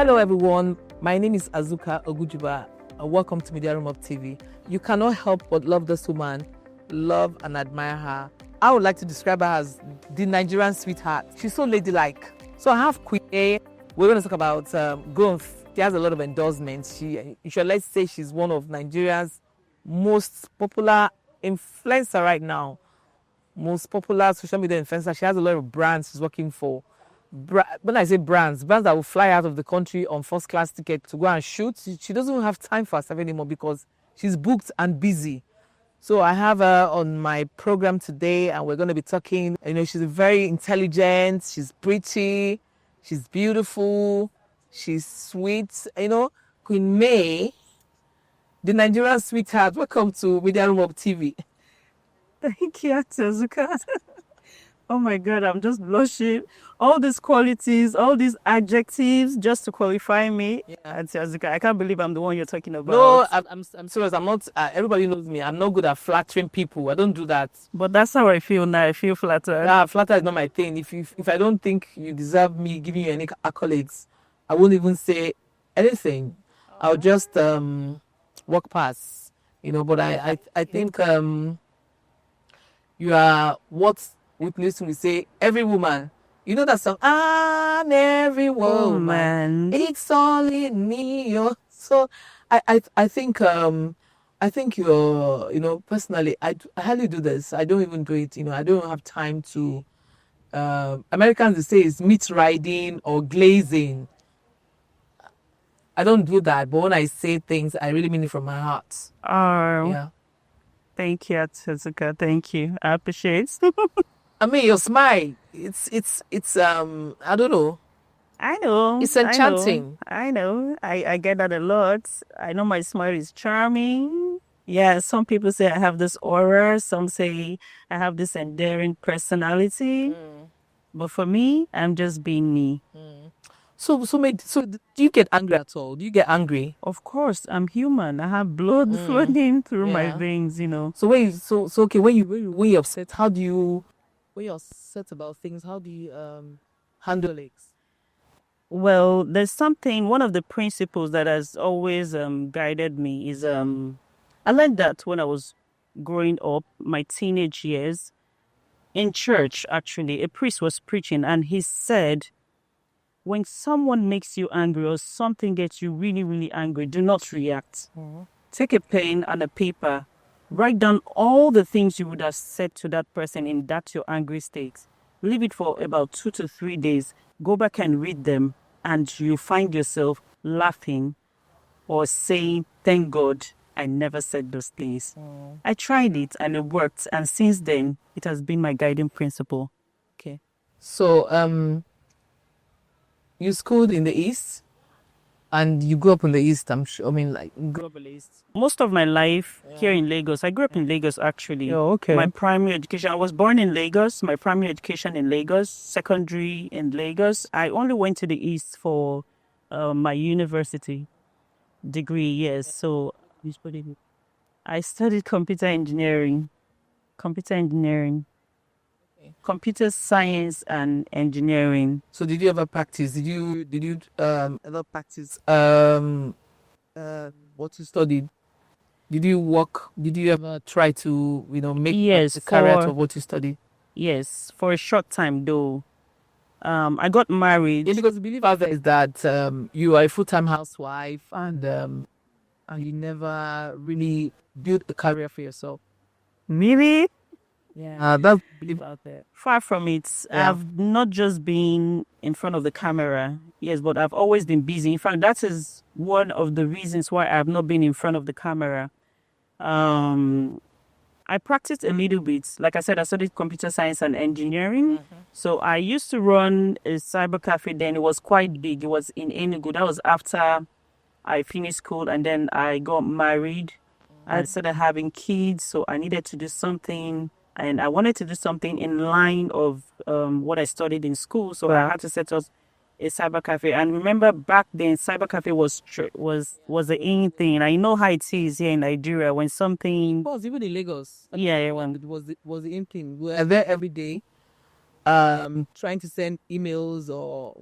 Hello everyone, my name is Azuka Ogujuba. Welcome to Media Room of TV. You cannot help but love this woman, love and admire her. I would like to describe her as the Nigerian sweetheart. She's so ladylike. So I have Queen A. We're going to talk about growth. She has a lot of endorsements. Let's say she's one of Nigeria's most popular influencer right now. Most popular social media influencer. She has a lot of brands she's working for. When I say brands that will fly out of the country on first class ticket to go and shoot, she doesn't even have time for herself anymore because she's booked and busy. So I have her on my program today and we're going to be talking. She's very intelligent, she's pretty, she's beautiful, she's sweet. Queen May, the Nigerian sweetheart. Welcome to Media Room of TV. Thank you, Azuka. Oh my God, I'm just blushing. All these qualities, all these adjectives just to qualify me. Yeah. Azuka, I can't believe I'm the one you're talking about. No, I'm serious. I'm not. Everybody knows me. I'm not good at flattering people. I don't do that. But that's how I feel now. I feel flattered. Flatter is not my thing. If I don't think you deserve me giving you any accolades, I won't even say anything. I'll just walk past. But I think you are what witness we say every woman. You know that song, I'm every woman, it's all in me. So I think you're, personally, I hardly do this. I don't even do it. I don't have time to, Americans they say it's meat riding or glazing. I don't do that. But when I say things, I really mean it from my heart. Oh, yeah. Thank you, Azuka. Thank you. I appreciate I mean, your smile, it's I don't know. I know. It's enchanting. I know. I get that a lot. I know my smile is charming. Yeah, some people say I have this aura. Some say I have this endearing personality. But for me, I'm just being me. So do you get angry at all? Do you get angry? Of course, I'm human. I have blood flowing through my veins, So when you're upset, how do you? When you're upset about things, how do you handle it? Well, there's one of the principles that has always guided me is I learned that when I was growing up, my teenage years, in church, actually, a priest was preaching and he said, when someone makes you angry or something gets you really, really angry, do not react. Take a pen and a paper. Write down all the things you would have said to that person in that your angry state. Leave it for about 2 to 3 days. Go back and read them and you find yourself laughing or saying, thank God I never said those things. I tried it and it worked. And since then, it has been my guiding principle. Okay. So, you schooled in the East? And you grew up in the East, I'm sure. Grew up in the East. Most of my life here in Lagos. I grew up in Lagos, actually. Oh, okay. My primary education, I was born in Lagos. My primary education in Lagos, secondary in Lagos. I only went to the East for my university degree, yes. So I studied computer engineering, computer science and engineering. So did you ever practice? Did you ever practice what you studied? Did you work? Did you ever try to make a career out of what you studied? Yes, for a short time though. I got married. Yeah, because the belief out there is that you are a full-time housewife and you never really built a career for yourself. Really? Yeah, that's belief out there. Far from it. Yeah. I've not just been in front of the camera, yes, but I've always been busy. In fact, that is one of the reasons why I've not been in front of the camera. I practiced a little bit. Like I said, I studied computer science and engineering. So I used to run a cyber cafe then. It was quite big. It was in Enugu. That was after I finished school and then I got married. I started having kids, so I needed to do something. And I wanted to do something in line of what I studied in school. So I had to set up a cyber cafe. And remember back then, cyber cafe was the in thing. I know how it is here in Nigeria when something... Of course, even in Lagos. Yeah. It was the in thing. We were there every day trying to send emails or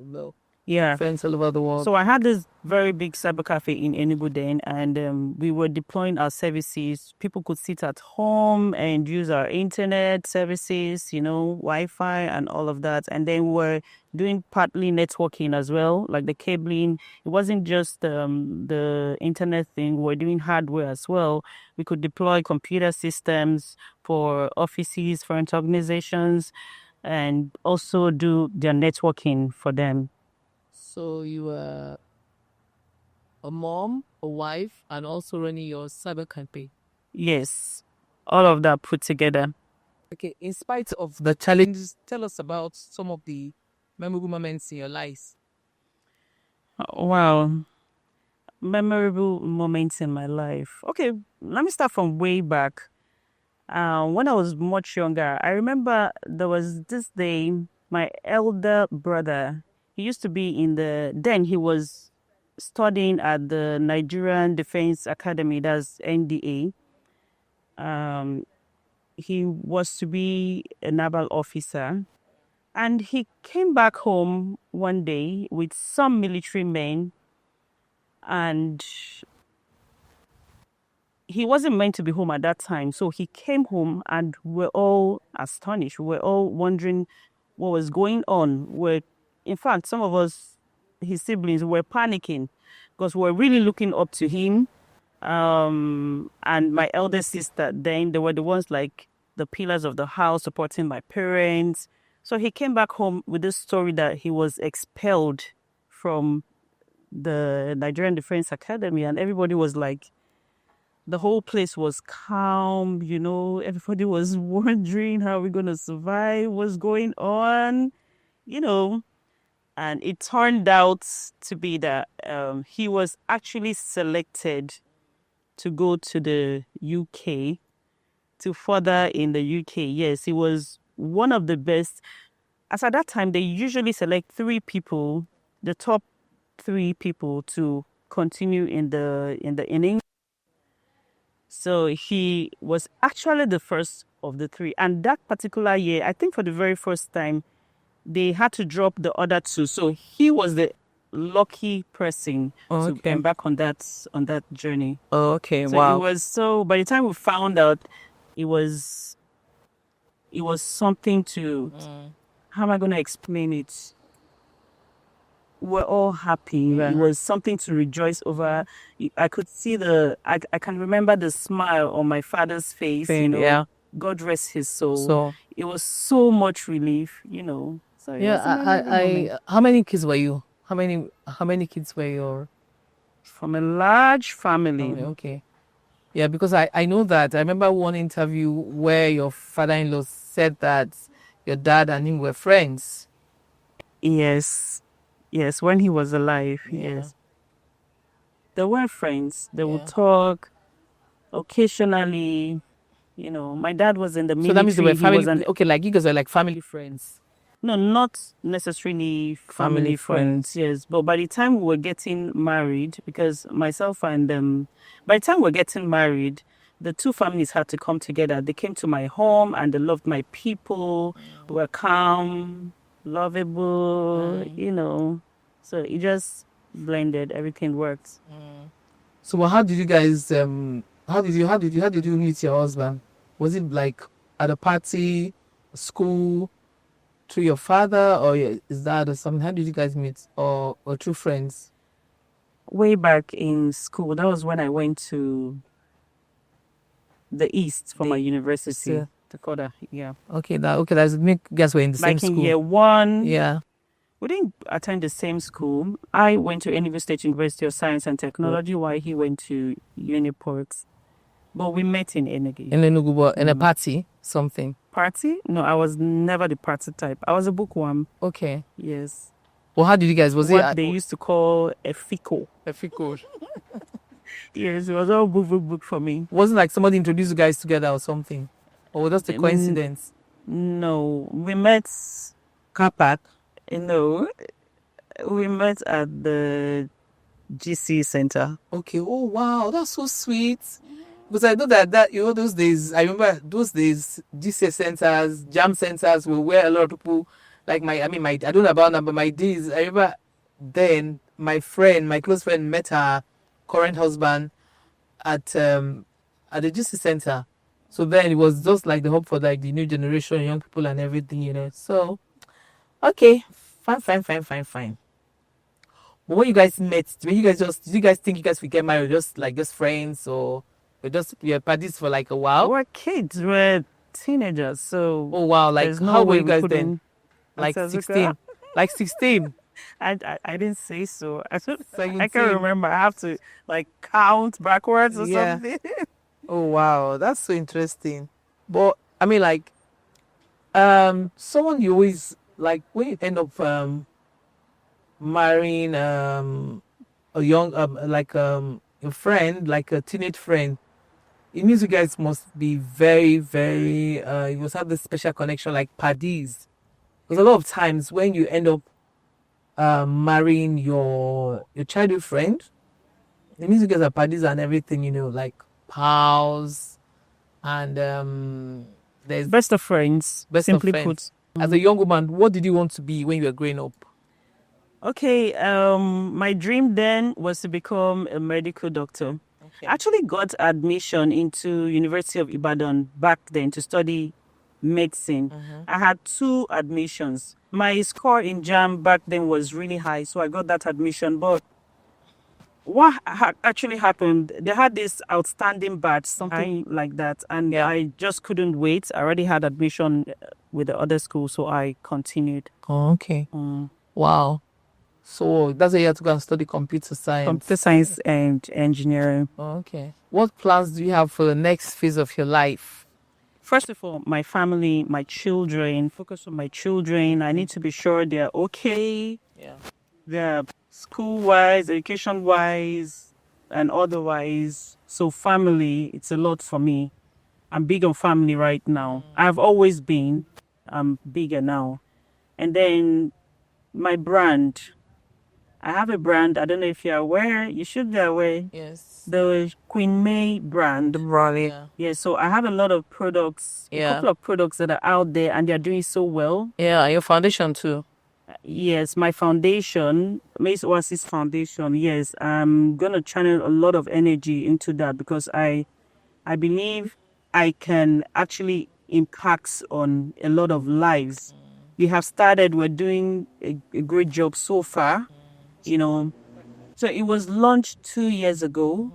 Yeah. friends all over the world. So I had this very big cyber cafe in Enugu then, and we were deploying our services. People could sit at home and use our internet services, Wi-Fi and all of that. And then we were doing partly networking as well, like the cabling. It wasn't just the internet thing. We were doing hardware as well. We could deploy computer systems for offices, for organizations, and also do their networking for them. So you were a mom, a wife, and also running your cyber campaign. Yes, all of that put together. Okay, in spite of the challenges, tell us about some of the memorable moments in your lives. Wow, memorable moments in my life. Okay, let me start from way back. When I was much younger, I remember there was this day, my elder brother, he used to be then he was studying at the Nigerian Defense Academy, that's NDA. He was to be a naval officer. And he came back home one day with some military men, and he wasn't meant to be home at that time. So he came home and we're all astonished. We're all wondering what was going on. In fact, some of us, his siblings, were panicking because we're really looking up to him. And my elder sister, then they were the ones like the pillars of the house supporting my parents. So he came back home with this story that he was expelled from the Nigerian Defense Academy, and everybody was like, the whole place was calm, everybody was wondering how we're going to survive, what's going on, and it turned out to be that he was actually selected to go to the UK, to further in the UK. Yes, he was one of the best. As at that time, they usually select 3 people, the top 3 people, to continue in England. So he was actually the first of the 3. And that particular year, I think for the very first time, they had to drop the other 2. So he was the lucky person to embark on that journey. Oh, okay. So wow. It was by the time we found out, it was something to, how am I going to explain it? We're all happy. It was something to rejoice over. I could see I can remember the smile on my father's face. Yeah. God rest his soul. So it was so much relief, So yeah, how many kids were you? How many kids were your? From a large family. Oh, okay. Yeah, because I know that. I remember one interview where your father-in-law said that your dad and him were friends. Yes, when he was alive. Yeah. Yes, they were friends. They would talk occasionally. My dad was in the military. So that means they were family. Okay, like you guys are like family friends. No, not necessarily family friends. Yes, but by the time we were getting married, because myself and by the time we were getting married, the 2 families had to come together. They came to my home and they loved my people. Were calm, lovable, So it just blended. Everything worked. So how did you guys? How did you meet your husband? Was it like at a party, school, through your father, or is that or something? How did you guys meet, or through friends? Way back in school, that was when I went to the East for my university, Dakota. Yeah. Okay, that's make guys were in the same school. Like in year 1. Yeah. We didn't attend the same school. I went to Enugu State University of Science and Technology, while he went to Uniports. But we met in Enugu. In Enugu, but in a party, something. Party? No, I was never the party type. I was a bookworm. Okay. Yes. Well, how did you guys? Was what they used to call a fico? A fico. Yes, it was all book for me. Wasn't like somebody introduced you guys together or something, or was just a coincidence? No, we met. Car park. No, we met at the GC Center. Okay. Oh wow, that's so sweet. Because I know that those days, I remember those days, GC centers, jam centers were where a lot of people, like I don't know about now, but my days, I remember then my close friend, met her current husband at the GC center. So then it was just like the hope for like the new generation, young people and everything, So okay, fine. But when you guys met, did you guys think you guys would get married, just friends, or you're buddies for like a while? We're kids, we're teenagers, so Oh wow, like there's no how were way you we guys then? couldn't. Like Ask Azuka. 16? Like 16? I didn't say so. I can't 17? remember. I have to like count backwards or Yeah. something. Oh wow, that's so interesting. But I mean, like, someone you always like when you end up marrying a young a friend, like a teenage friend, it means you guys must be very, very you must have this special connection, like paddies. Because a lot of times when you end up marrying your childhood friend, it means you guys are paddies and everything, like pals, and there's Best of friends, best simply of friends. put. As a young woman, what did you want to be when you were growing up? Okay, my dream then was to become a medical doctor. Okay. I actually got admission into University of Ibadan back then to study medicine. I had 2 admissions. My score in JAM back then was really high, so I got that admission. But what actually happened, they had this outstanding batch, something like that, and Yeah. I just couldn't wait. I already had admission with the other school, so I continued. Oh, okay. Wow. So that's why you have to go and study computer science. Computer science and engineering. Oh, okay. What plans do you have for the next phase of your life? First of all, my family, my children, focus on my children. I need to be sure they're okay. Yeah. They're school-wise, education-wise, and otherwise. So family, it's a lot for me. I'm big on family right now. I've always been. I'm bigger now. And then my brand. I have a brand. I don't know if you're aware. You should be aware. Yes. The Queen May brand. The brownie. Yeah. Yeah, so I have a lot of products, a couple of products that are out there and they're doing so well. Yeah, and your foundation too. Yes, my foundation, Mace Oasis Foundation, yes, I'm going to channel a lot of energy into that because I believe I can actually impact on a lot of lives. We have started, we're doing a great job so far, So it was launched 2 years ago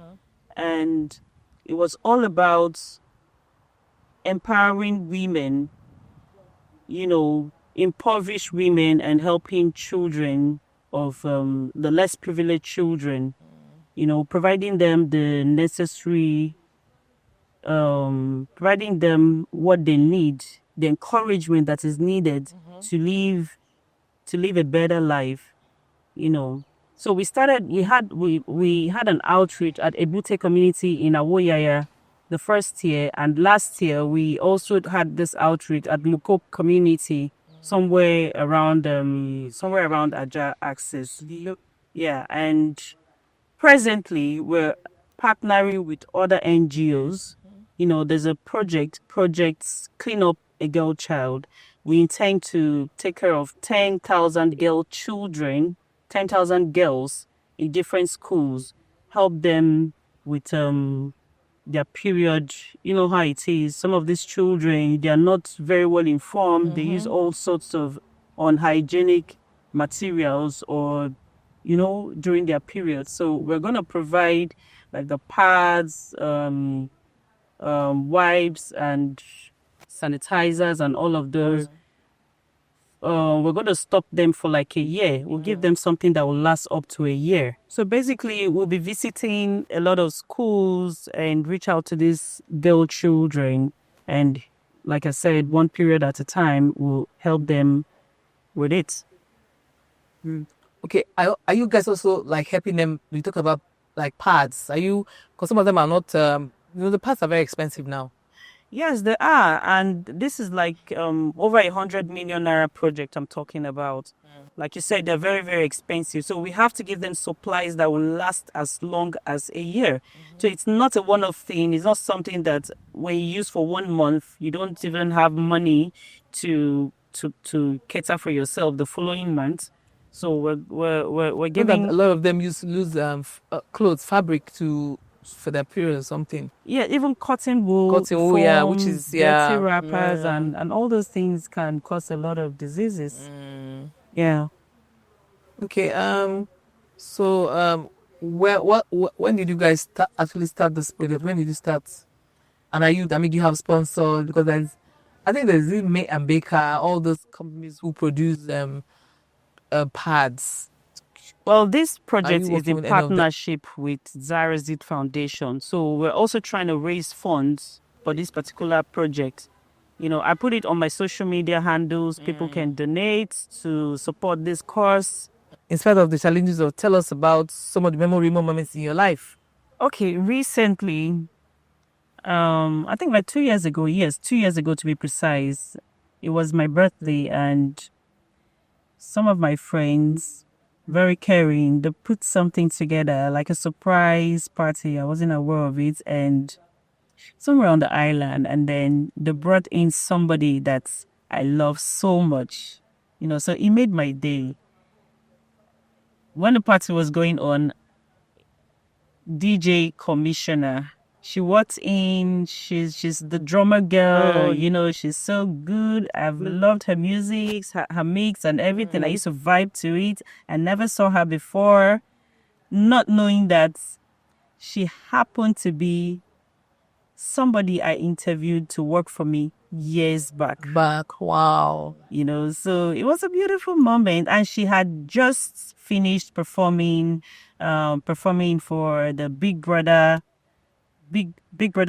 and it was all about empowering women, impoverished women and helping children of the less privileged children, providing them the necessary, providing them what they need, the encouragement that is needed to live a better life, So we had an outreach at Ebute community in Awoyaya the first year, and last year we also had this outreach at Mukok community somewhere around Aja Access. Yeah, and presently we're partnering with other NGOs. There's a projects Clean Up a Girl Child. We intend to take care of 10,000 children, 10,000 girls in different schools, help them with their period. You know how it is. Some of these children, they are not very well informed. They use all sorts of unhygienic materials or, during their period. So we're going to provide like the pads, wipes and sanitizers and all of those. We're going to stop them for like a year. We'll give them something that will last up to a year. So basically, we'll be visiting a lot of schools and reach out to these girl children. And like I said, one period at a time, we'll help them with it. Okay, are you guys also like helping them? We talk about like pads. Are you? Because some of them are not. The pads are very expensive now. Yes, they are, and this is like over 100 million naira project I'm talking about. Like you said, they're very, very expensive. So we have to give them supplies that will last as long as a year. So it's not a one-off thing. It's not something that when you use for 1 month, you don't even have money to cater for yourself the following month. So we're Know that giving. a lot of them used to lose clothes, fabric for their period or something. Yeah, even cotton wool, Cotton wool, yeah, which foams, is dirty yeah, wrappers, yeah. and all those things can cause a lot of diseases. Mm. Yeah. Okay. So when did you guys actually start this project? When did you start? And I mean, do you have sponsors? Because I think there's May and Baker, all those companies who produce pads. Well, this Are project you is working in with any of them? partnership with Zarazit Foundation. So we're also trying to raise funds for this particular project. You know, I put it on my social media handles. People can donate to support this cause. In spite of the challenges, tell us about some of the memorable moments in your life. Okay, recently, I think like 2 years ago, yes, 2 years ago to be precise, it was my birthday, and some of my friends, very caring, they put something together like a surprise party. I wasn't aware of it, and somewhere on the island, and then they brought in somebody that I love so much, you know, so it made my day. When the party was going on, DJ Commissioner, she walked in. She's the drummer girl. You know, she's so good. I've loved her music, her mix, and everything. I used to vibe to it. I never saw her before, not knowing that she happened to be somebody I interviewed to work for me years back. Wow. You know, so it was a beautiful moment, and she had just finished performing for the Big Brother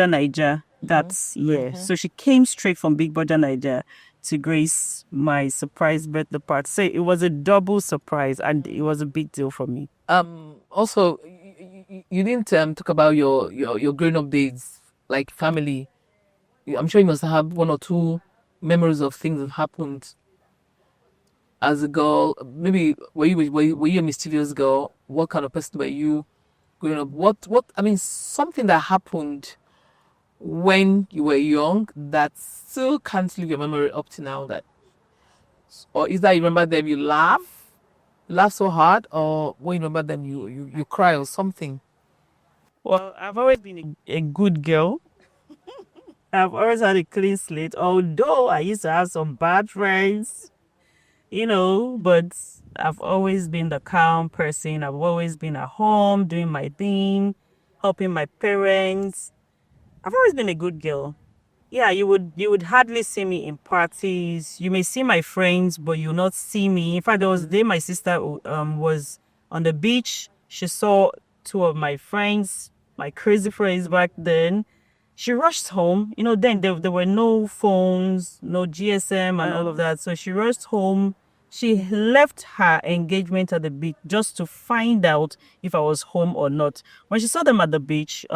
Niger that year. So she came straight from Big Brother Niger to grace my surprise birthday party. So it was a double surprise, and it was a big deal for me. Also, you didn't talk about your growing up days, like family. I'm sure you must have one or two memories of things that happened as a girl. Maybe were you a mischievous girl? What kind of person were you growing up? What I mean, something that happened when you were young that still can't leave your memory up to now. That, or is that you remember them, you laugh so hard, or when you remember them, you cry or something. Well, I've always been a good girl. I've always had a clean slate, although I used to have some bad friends, you know, but I've always been the calm person. I've always been at home doing my thing, helping my parents. I've always been a good girl. Yeah, you would hardly see me in parties. You may see my friends, but you'll not see me. In fact, there was a day my sister was on the beach. She saw two of my friends, my crazy friends back then. She rushed home. You know, then there were no phones, no GSM and all of that. So she rushed home. She left her engagement at the beach just to find out if I was home or not. When she saw them on the beach,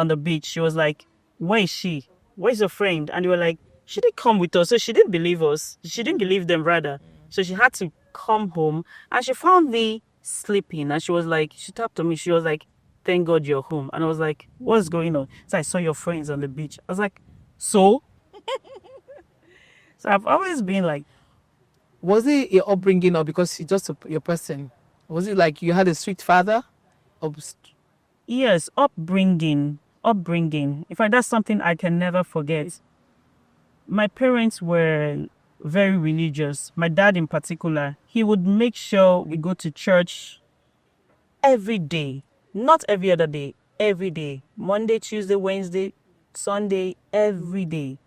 she was like, "Where is she? Where's your friend?" And they were like, "She didn't come with us." So she didn't believe us. She didn't believe them, rather. So she had to come home, and she found me sleeping. And she was like, she tapped on me. She was like, "Thank God you're home." And I was like, "What's going on?" So I saw your friends on the beach. I was like, "So?" So I've always been like. Was it your upbringing, or because you're just your person? Was it like you had a strict father? Or Yes, upbringing. In fact, that's something I can never forget. My parents were very religious. My dad in particular, he would make sure we go to church every day. Not every other day, every day. Monday, Tuesday, Wednesday, Sunday, every day.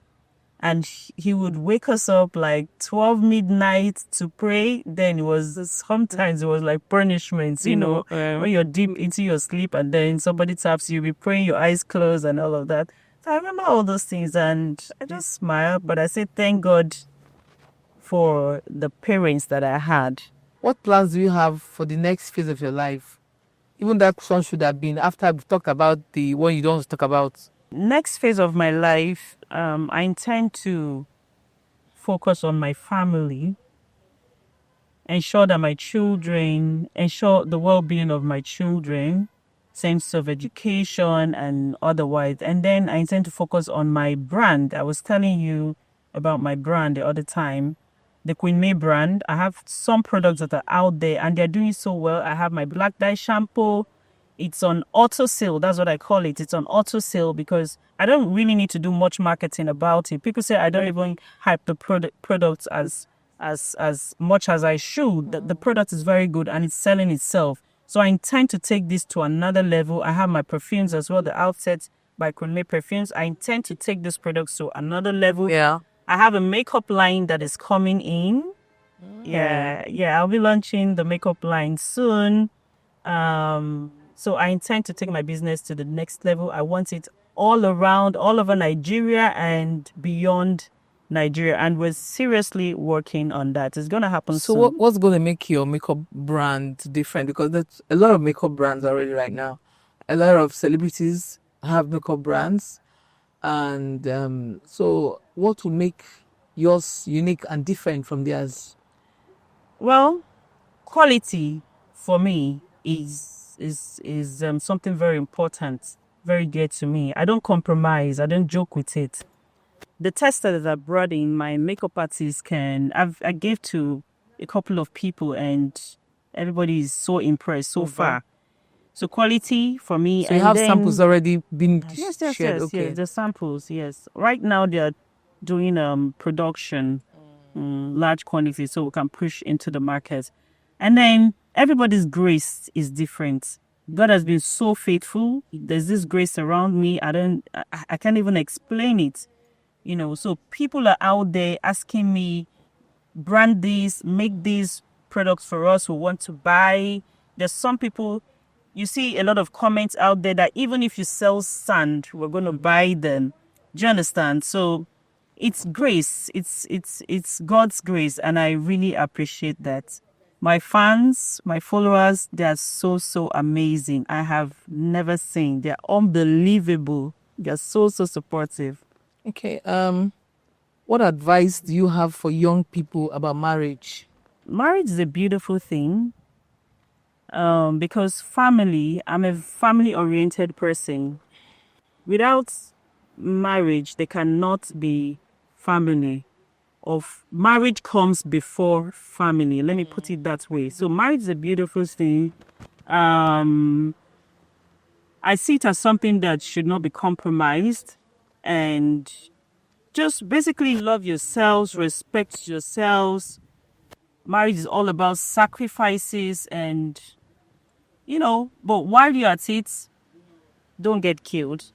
And he would wake us up like 12 midnight to pray. Then sometimes it was like punishments, you know, when you're deep into your sleep and then somebody taps you, you'll be praying, your eyes closed and all of that. So I remember all those things, and I just smiled, but I said thank God for the parents that I had. what plans do you have for the next phase of your life? Even that one should have been after we've talked about the one you don't want to talk about. Next phase of my life, I intend to focus on my family, ensure the well-being of my children, sense of education and otherwise. And then I intend to focus on my brand. I was telling you about my brand the other time. the Queen May brand. I have some products that are out there and they're doing so well. I have my black dye shampoo. It's on auto sale. That's what I call it. It's on auto sale because I don't really need to do much marketing about it. People say I don't even hype the products as much as I should. The product is very good and it's selling itself. So I intend to take this to another level. I have my perfumes as well, the Outset by Queen May Perfumes. I intend to take these products to another level. Yeah. I have a makeup line that is coming in. Yeah, I'll be launching the makeup line soon. So I intend to take my business to the next level. I want it all around, all over Nigeria and beyond Nigeria. And we're seriously working on that. It's going to happen So soon. what's going to make your makeup brand different? Because there's a lot of makeup brands already right now. A lot of celebrities have makeup brands. And so what will make yours unique and different from theirs? Well, quality for me is something very important, very dear to me. I don't compromise. I don't joke with it. The tester that I brought in, my makeup artist I gave to a couple of people and everybody is so impressed so far. So quality for me. So you have samples already been Yes, shared? Okay. yes, the samples, yes. Right now they are doing production, large quantity, so we can push into the market. And then everybody's grace is different. God has been so faithful. There's this grace around me. I can't even explain it. So people are out there asking me, brand this, make these products for us who want to buy. There's some people, you see a lot of comments out there that even if you sell sand, we're going to buy them. Do you understand? So it's grace. It's God's grace, and I really appreciate that. My fans, my followers, they are so amazing. I have never seen. They're unbelievable. They're so supportive. Okay. What advice do you have for young people about marriage? Marriage is a beautiful thing. Because I'm a family-oriented person. Without marriage, there cannot be family. Marriage comes before family. Let me put it that way. So marriage is a beautiful thing. I see it as something that should not be compromised, and just basically love yourselves, respect yourselves. Marriage is all about sacrifices and, but while you're at it, don't get killed.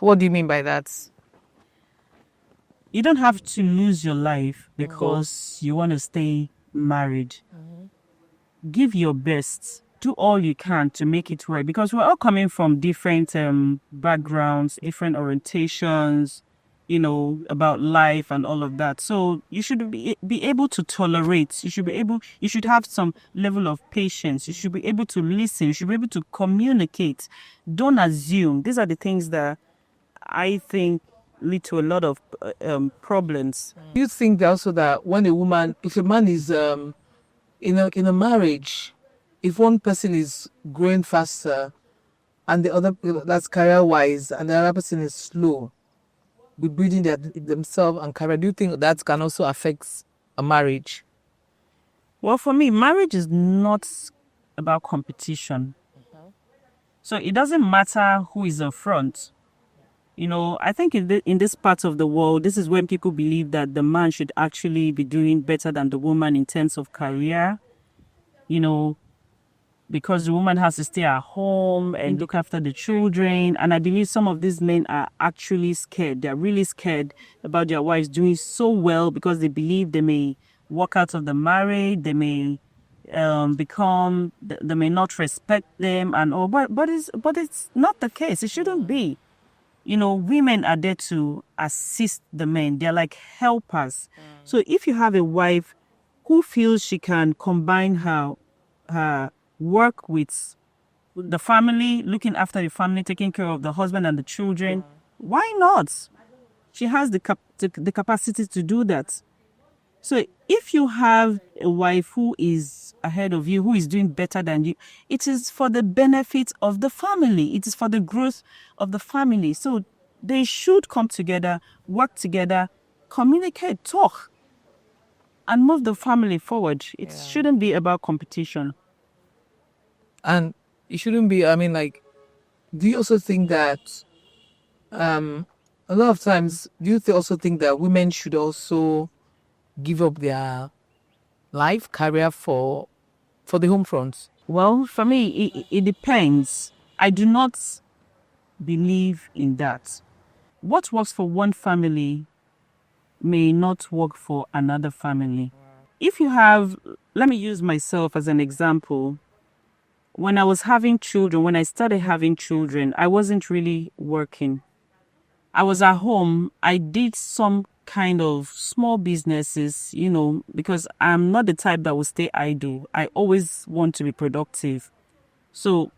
What do you mean by that? You don't have to lose your life because you want to stay married. Give your best. Do all you can to make it right, because we're all coming from different backgrounds, different orientations, about life and all of that. So you should be able to tolerate. You should have some level of patience. You should be able to listen. You should be able to communicate. Don't assume. These are the things that I think lead to a lot of problems. Do you think also that if a man is in a marriage, if one person is growing faster and the other, that's career-wise, and the other person is slow with building themselves and career, do you think that can also affect a marriage? Well, for me, marriage is not about competition. So it doesn't matter who is in front. I think in this part of the world, this is when people believe that the man should actually be doing better than the woman in terms of career, because the woman has to stay at home and look after the children. And I believe some of these men are actually scared. They're really scared about their wives doing so well because they believe they may walk out of the marriage, they may they may not respect them and all. But it's not the case. It shouldn't be. Women are there to assist the men. They're like helpers. So if you have a wife who feels she can combine her work with the family, looking after the family, taking care of the husband and the children, why not? She has the capacity to do that. So if you have a wife who is ahead of you, who is doing better than you, it is for the benefit of the family. It is for the growth of the family. So they should come together, work together, communicate, talk, and move the family forward. It Yeah. shouldn't be about competition. And it shouldn't be, I mean, like, do you also think that a lot of times, do you also think that women should also give up their life career for the home front? Well, for me, it depends. I do not believe in that. What works for one family may not work for another family. If you have, let me use myself as an example. When I was having children, when I started having children, I wasn't really working. I was at home. I did some kind of small businesses, because I'm not the type that will stay idle. I always want to be productive. So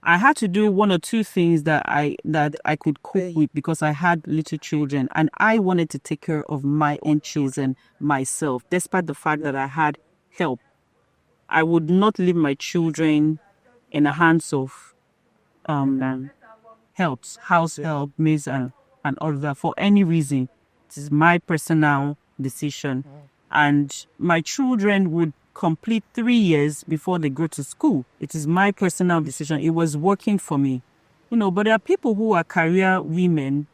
I had to do one or two things that I could cope with because I had little children and I wanted to take care of my own children myself, despite the fact that I had help. I would not leave my children in the hands of house help, maids, and all that for any reason. It is my personal decision. And my children would complete 3 years before they go to school. It is my personal decision. It was working for me. But there are people who are career women.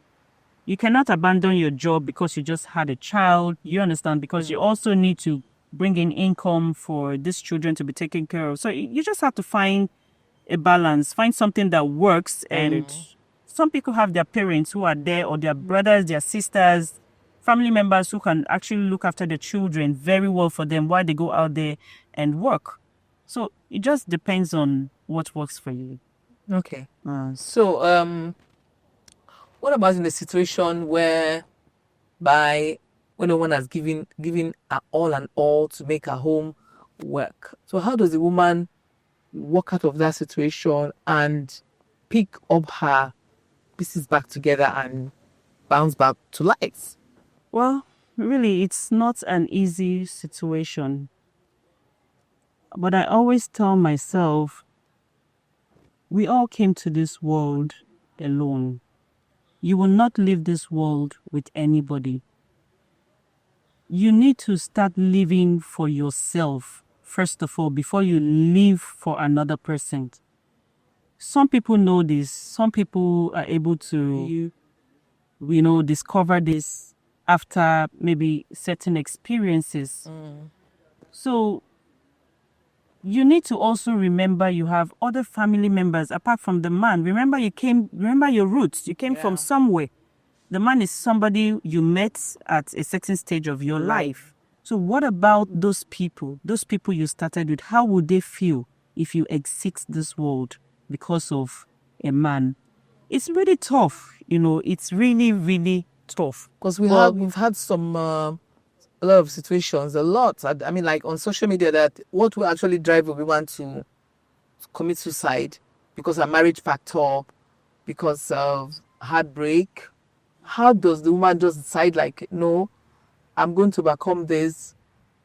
You cannot abandon your job because you just had a child. You understand? Because you also need to bring in income for these children to be taken care of. So you just have to find a balance, find something that works. And some people have their parents who are there, or their brothers, their sisters, family members who can actually look after the children very well for them while they go out there and work. So it just depends on what works for you. Okay. So what about in a situation where when a woman has given her all and all to make her home work? So how does the woman walk out of that situation and pick up her pieces back together and bounce back to life? Well, really, it's not an easy situation. But I always tell myself, we all came to this world alone. You will not leave this world with anybody. You need to start living for yourself, first of all, before you live for another person. Some people know this. Some people are able to, discover this after maybe certain experiences. So you need to also remember you have other family members apart from the man. Remember your roots. You came from somewhere. The man is somebody you met at a certain stage of your life. So what about those people you started with? How would they feel if you exit this world because of a man? It's really tough. It's really, really tough. Because we've had some a lot of situations, I mean, like on social media, that what will actually drive a woman to commit suicide because of marriage factor, because of heartbreak. How does the woman just decide, like, no, I'm going to overcome this,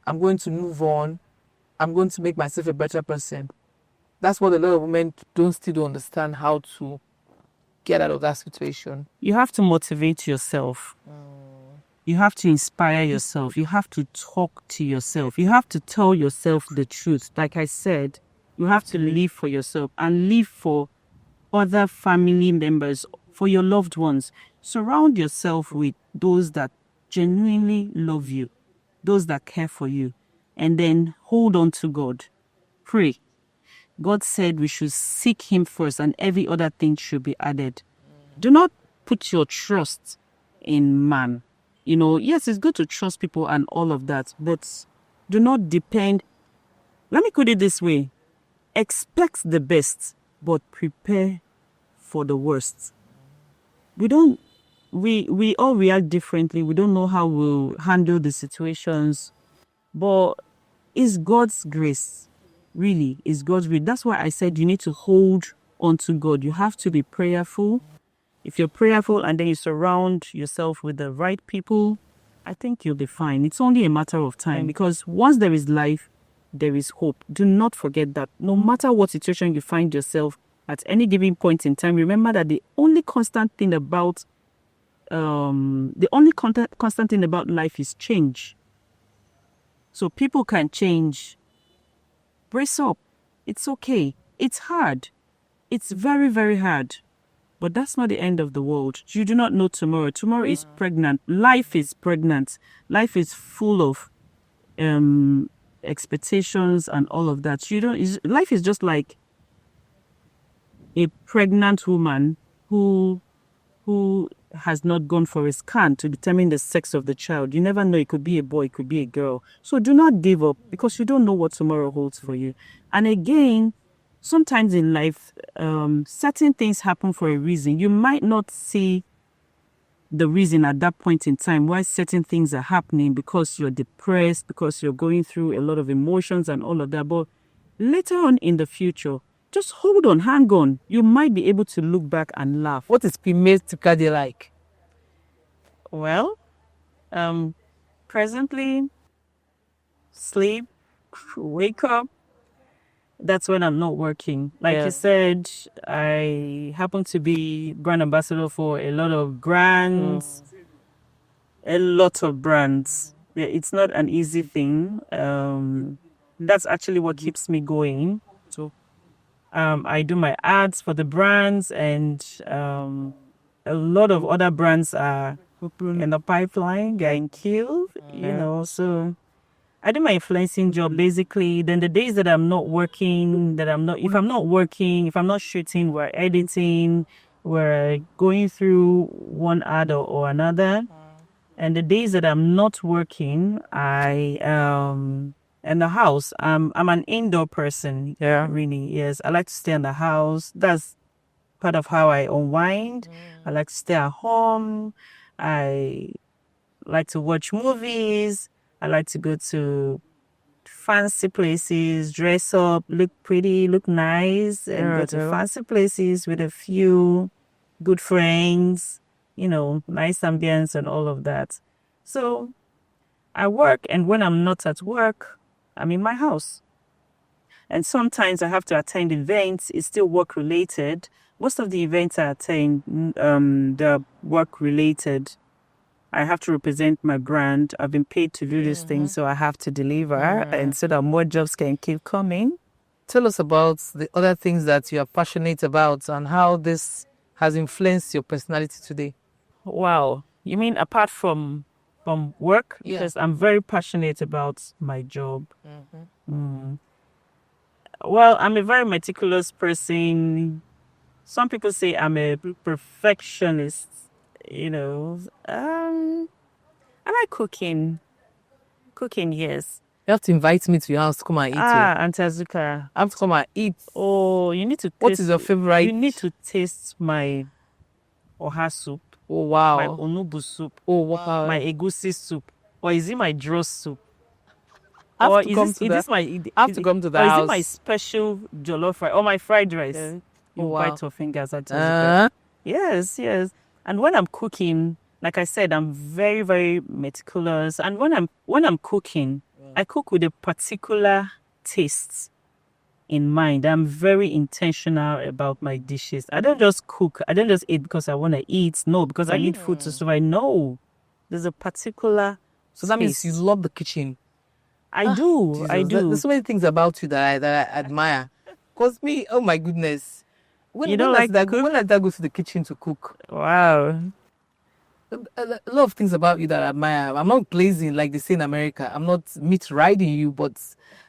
I'm going to move on, I'm going to make myself a better person? That's what a lot of women still don't understand, how to get out of that situation. You have to motivate yourself. You have to inspire yourself. You have to talk to yourself. You have to tell yourself the truth. Like I said, you have to live for yourself and live for other family members, for your loved ones. Surround yourself with those that genuinely love you, those that care for you, and then hold on to God. Pray. God said we should seek Him first and every other thing should be added. Do not put your trust in man. Yes, it's good to trust people and all of that, but do not depend. Let me put it this way. Expect the best, but prepare for the worst. We all react differently. We don't know how we'll handle the situations, but it's God's grace. Really, it's God's grace. That's why I said you need to hold on to God. You have to be prayerful. If you're prayerful and then you surround yourself with the right people, I think you'll be fine. It's only a matter of time, because once there is life, there is hope. Do not forget that. No matter what situation you find yourself at any given point in time, remember that the only constant thing about the only constant thing about life is change. So people can change. Brace up. It's okay. It's hard. It's very, very hard. But that's not the end of the world. You do not know tomorrow. Tomorrow is pregnant. Life is pregnant. Life is full of expectations and all of that. Life is just like a pregnant woman who has not gone for a scan to determine the sex of the child. You never know. It could be a boy, it could be a girl. So do not give up, because you don't know what tomorrow holds for you. And again, sometimes in life, certain things happen for a reason. You might not see the reason at that point in time why certain things are happening, because you're depressed, because you're going through a lot of emotions and all of that. But later on in the future, just hold on, hang on. You might be able to look back and laugh. What is female Tukade like? Well, presently, sleep, wake up. That's when I'm not working. Like you said, I happen to be brand ambassador for a lot of brands. A lot of brands. Yeah, it's not an easy thing. That's actually what keeps me going. So, I do my ads for the brands, and a lot of other brands are in the pipeline, getting killed. So I do my influencing job basically. Then the days that I'm not working, if I'm not shooting, we're editing, we're going through one ad or another. And the days that I'm not working, I in the house. I'm an indoor person. Yeah. Really, yes. I like to stay in the house. That's part of how I unwind. I like to stay at home. I like to watch movies. I like to go to fancy places, dress up, look pretty, look nice, and go to fancy places with a few good friends, nice ambience and all of that. So I work, and when I'm not at work, I'm in my house. And sometimes I have to attend events. It's still work related. Most of the events I attend, they're work related. I have to represent my brand. I've been paid to do these things, so I have to deliver, and so that more jobs can keep coming. Tell us about the other things that you are passionate about and how this has influenced your personality today. Wow. You mean apart from work? Yeah. Because I'm very passionate about my job. Well, I'm a very meticulous person. Some people say I'm a perfectionist. I like cooking. Cooking, yes. You have to invite me to your house to come and eat. Auntie Azuka. I have to come and eat. Oh, you need to taste. What is your favorite? You need to taste my oha soup. Oh, wow. My onubu soup. Oh, wow. My egusi soup. Or is it my draw soup? I have Or to come to the house. Is it my special jollof rice or my fried rice? Yeah. You bite your fingers at it. Yes. And when I'm cooking, like I said, I'm very, very meticulous. And when I'm cooking, I cook with a particular taste in mind. I'm very intentional about my dishes. I don't just cook. I don't just eat because I want to eat. No, because I need food to survive. No, there's a particular. So that means you love the kitchen. I do. Jesus, I do. There's so many things about you that I admire. Cause me, oh my goodness. You don't like that? When did I go to the kitchen to cook? Wow. A lot of things about you that I admire. I'm not blazing like they say in America. I'm not meat riding you, but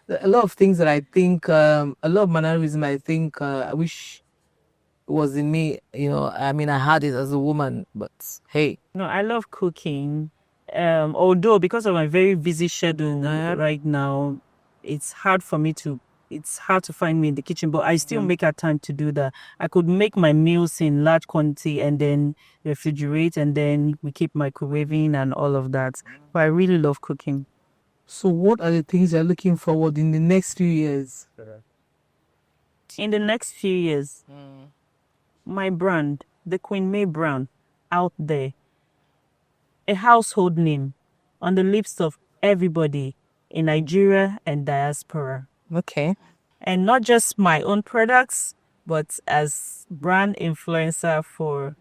a lot of things that I think, a lot of mannerism I think I wish was in me. I mean, I had it as a woman, but hey. No, I love cooking. Although because of my very busy schedule right now, it's hard to find me in the kitchen, but I still make a time to do that. I could make my meals in large quantity and then refrigerate, and then we keep microwaving and all of that. But I really love cooking. So what are the things you're looking forward in the next few years? In the next few years, my brand, the Queen May brand, out there, a household name on the lips of everybody in Nigeria and diaspora. Okay. And not just my own products, but as brand influencer for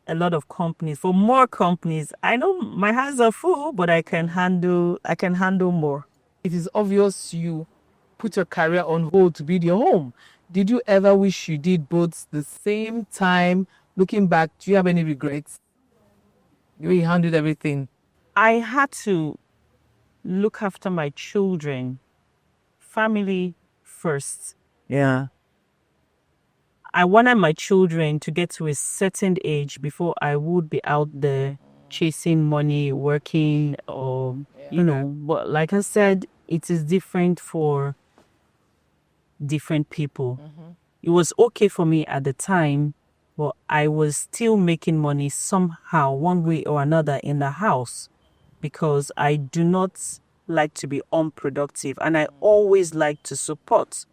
a lot of companies, for more companies. I know my hands are full, but I can handle more. It is obvious you put your career on hold to build your home. Did you ever wish you did both the same time? Looking back, do you have any regrets? The way you handled everything. I had to look after my children, family first. Yeah. I wanted my children to get to a certain age before I would be out there chasing money, working, or, but like I said, it is different for different people. It was okay for me at the time, but I was still making money somehow, one way or another in the house, because I do not like to be unproductive and I always like to support.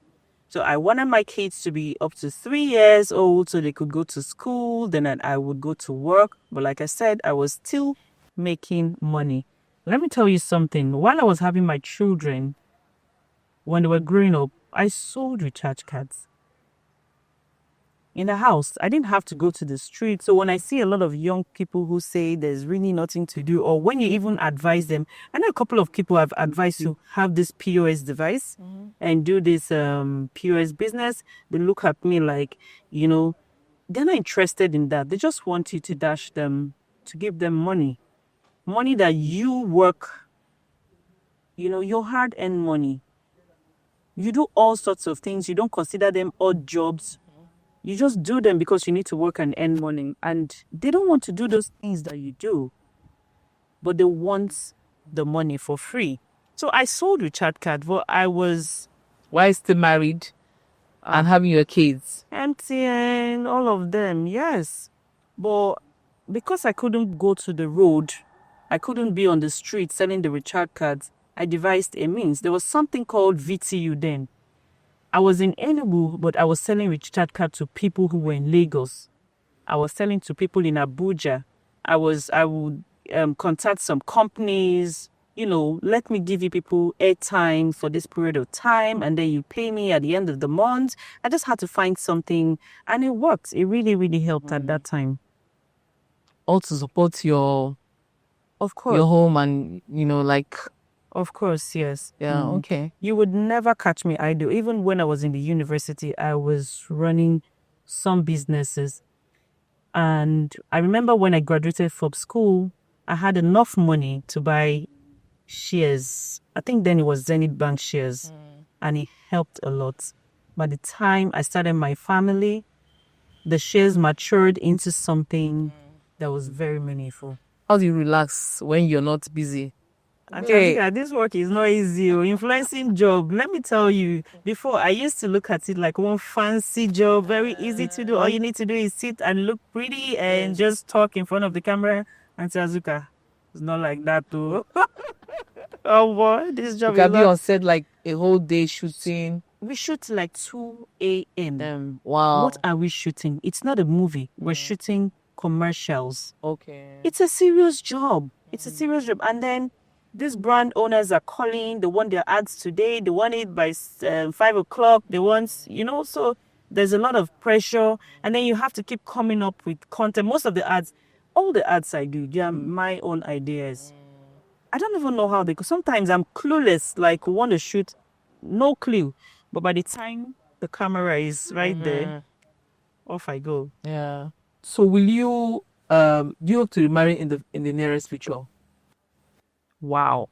So I wanted my kids to be up to 3 years old so they could go to school. Then I would go to work. But like I said, I was still making money. Let me tell you something. While I was having my children, when they were growing up, I sold recharge cards in the house. I didn't have to go to the street. So when I see a lot of young people who say there's really nothing to do, or when you even advise them, I know a couple of people have advised you have this POS device and do this POS business. They look at me like, they're not interested in that. They just want you to dash them, to give them money that you work, your hard-earned money. You do all sorts of things. You don't consider them odd jobs. You just do them because you need to work and earn money. And they don't want to do those things that you do, but they want the money for free. So I sold recharge card, but I was... Why still married and having your kids? MTN, all of them, yes. But because I couldn't go to the road, I couldn't be on the street selling the recharge cards, I devised a means. There was something called VTU then. I was in Enugu, but I was selling recharge card to people who were in Lagos. I was selling to people in Abuja. I would contact some companies, let me give you people airtime for this period of time, and then you pay me at the end of the month. I just had to find something, and it worked. It really, really helped at that time. Also support your home and, Of course, yes. Yeah, okay. You would never catch me idle. Even when I was in the university, I was running some businesses. And I remember when I graduated from school, I had enough money to buy shares. I think then it was Zenith Bank shares. And it helped a lot. By the time I started my family, the shares matured into something that was very meaningful. How do you relax when you're not busy? Okay, this work is not easy. Influencing job. Let me tell you, before I used to look at it like one fancy job, very easy to do. All you need to do is sit and look pretty and just talk in front of the camera and say, Azuka, it's not like that too. Oh boy, this job You can be on set like a whole day shooting. We shoot like 2 a.m. Wow. What are we shooting? It's not a movie. We're shooting commercials. Okay. It's a serious job. It's a serious job. And then these brand owners are calling. They want their ads today. They want it by 5 o'clock. They want, so there's a lot of pressure. And then you have to keep coming up with content. Most of the ads, all the ads I do, they are my own ideas. I don't even know how because sometimes I'm clueless, like want to shoot, no clue. But by the time the camera is right there, off I go. Yeah. So will you do you hope to remarry in the nearest future? Wow.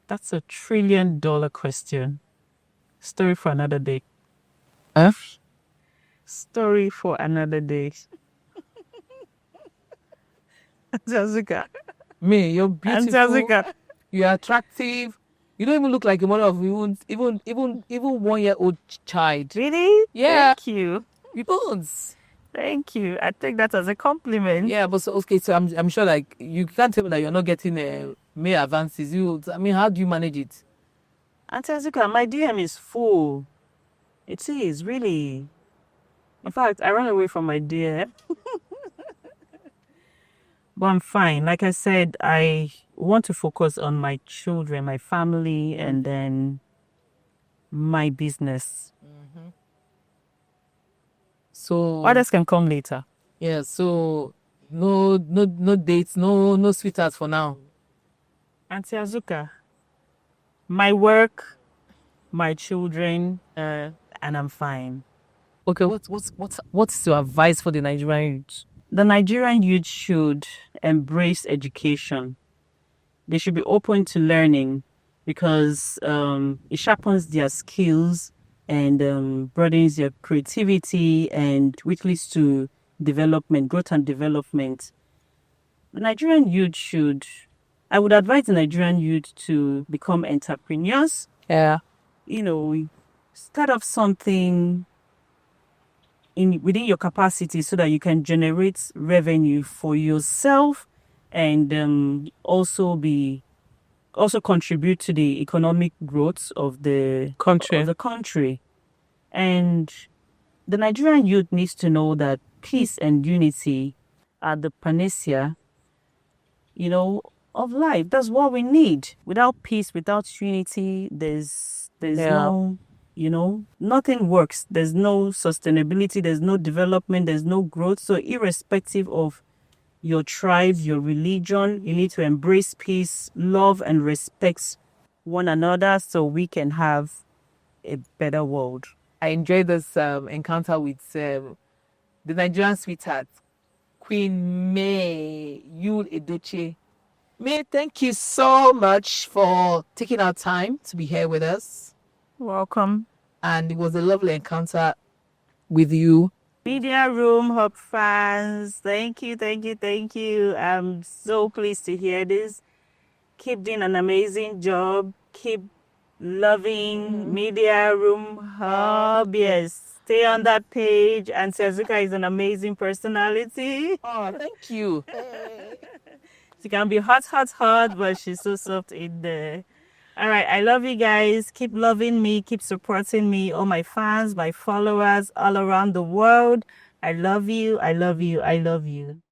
That's $1 trillion question. Story for another day. Story for another day. Jessica. Me, you're beautiful. Jessica. You're attractive. You don't even look like a mother of even 1-year-old child. Really? Yeah. Thank you. You don't. Thank you. I take that as a compliment. Yeah, but so I'm sure like you can't tell me that you're not getting male advances. How do you manage it? Auntie Azuka, my DM is full. It is really. In fact, I ran away from my DM. But I'm fine. Like I said, I want to focus on my children, my family, and then my business. So Others can come later. Yeah, so no dates, no sweethearts for now. Auntie Azuka, my work, my children, and I'm fine. Okay, what's your advice for the Nigerian youth? The Nigerian youth should embrace education. They should be open to learning because it sharpens their skills and broadens their creativity, and which leads to development, growth and development. The Nigerian youth should, I would advise the Nigerian youth to become entrepreneurs. Yeah. Start up something within your capacity so that you can generate revenue for yourself and also contribute to the economic growth of the country. And the Nigerian youth needs to know that peace and unity are the panacea, of life. That's what we need. Without peace, without unity, there's no, nothing works. There's no sustainability, there's no development, there's no growth. So irrespective of your tribe, your religion, you need to embrace peace, love, and respect one another so we can have a better world. I enjoyed this encounter with the Nigerian sweetheart, Queen May Yul Edochie. May, thank you so much for taking our time to be here with us. Welcome. And it was a lovely encounter with you. Media Room Hub fans, thank you. I'm so pleased to hear this. Keep doing an amazing job. Keep loving Media Room Hub. Yes, stay on that page. And Azuka is an amazing personality. Oh, thank you. She can be hot, but she's so soft in there. All right, I love you guys. Keep loving me, keep supporting me, all my fans, my followers all around the world. I love you.